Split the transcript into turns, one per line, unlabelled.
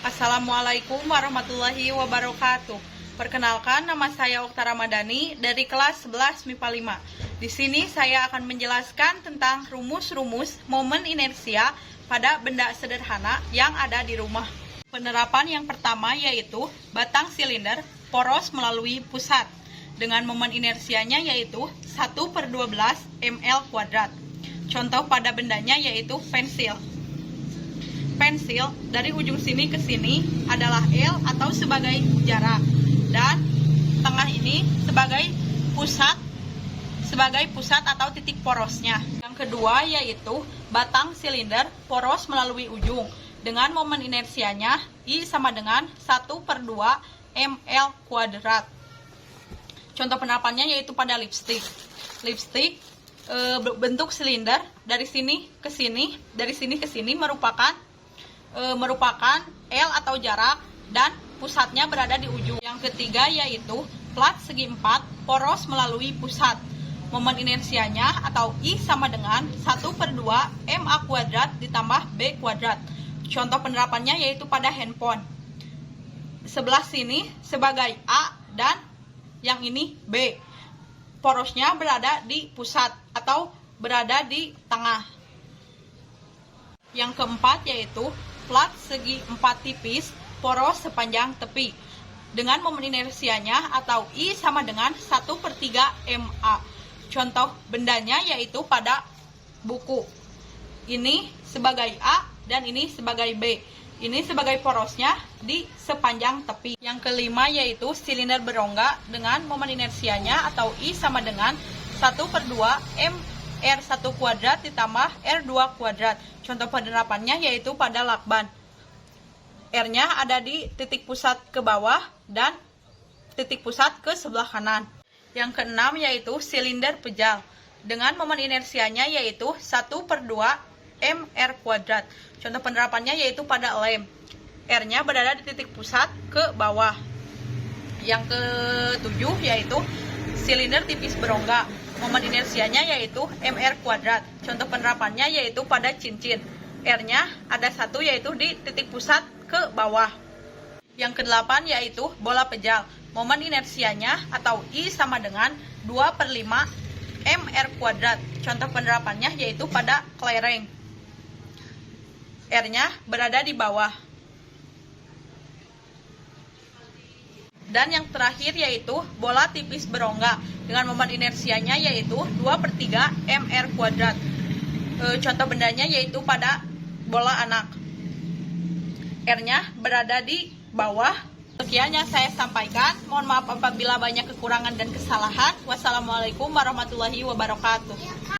Assalamualaikum warahmatullahi wabarakatuh. Perkenalkan, nama saya Okta Ramadhani dari kelas 11 MIPA 5. Di sini saya akan menjelaskan tentang rumus-rumus momen inersia pada benda sederhana yang ada di rumah. Penerapan yang pertama yaitu batang silinder poros melalui pusat dengan momen inersianya yaitu 1/12 ml kuadrat. Contoh pada bendanya yaitu pensil. Pensil dari ujung sini ke sini adalah L atau sebagai jarak, dan tengah ini sebagai pusat atau titik porosnya. Yang kedua yaitu batang silinder poros melalui ujung dengan momen inersianya I sama dengan 1/2 ml kuadrat. Contoh penerapannya yaitu pada lipstik. Lipstik bentuk silinder dari sini ke sini merupakan L atau jarak, dan pusatnya berada di ujung. Yang ketiga yaitu plat segi 4 poros melalui pusat. Momen inersianya atau I sama dengan 1/2 MA kuadrat ditambah B kuadrat. Contoh penerapannya yaitu pada handphone. Sebelah sini sebagai A dan yang ini B. Porosnya berada di pusat atau berada di tengah. Yang keempat yaitu plat segi 4 tipis poros sepanjang tepi dengan momen inersianya atau I sama dengan 1/3 MA. Contoh bendanya yaitu pada buku. Ini sebagai A dan ini sebagai B. Ini sebagai porosnya di sepanjang tepi. Yang kelima yaitu silinder berongga dengan momen inersianya atau I sama dengan 1/2 R1 kuadrat ditambah R2 kuadrat. Contoh penerapannya yaitu pada lakban. R-nya ada di titik pusat ke bawah dan titik pusat ke sebelah kanan. Yang keenam yaitu silinder pejal dengan momen inersianya yaitu 1/2 MR kuadrat. Contoh penerapannya yaitu pada lem. R-nya berada di titik pusat ke bawah. Yang ketujuh yaitu silinder tipis berongga. Momen inersianya yaitu MR kuadrat. Contoh penerapannya yaitu pada cincin. R-nya ada satu yaitu di titik pusat ke bawah. Yang kedelapan yaitu bola pejal. Momen inersianya atau I sama dengan 2/5 MR kuadrat. Contoh penerapannya yaitu pada kelereng. R-nya berada di bawah. Dan yang terakhir yaitu bola tipis berongga dengan momen inersianya yaitu 2/3 MR kuadrat. Contoh bendanya yaitu pada bola anak. R-nya berada di bawah. Sekian yang saya sampaikan. Mohon maaf apabila banyak kekurangan dan kesalahan. Wassalamualaikum warahmatullahi wabarakatuh.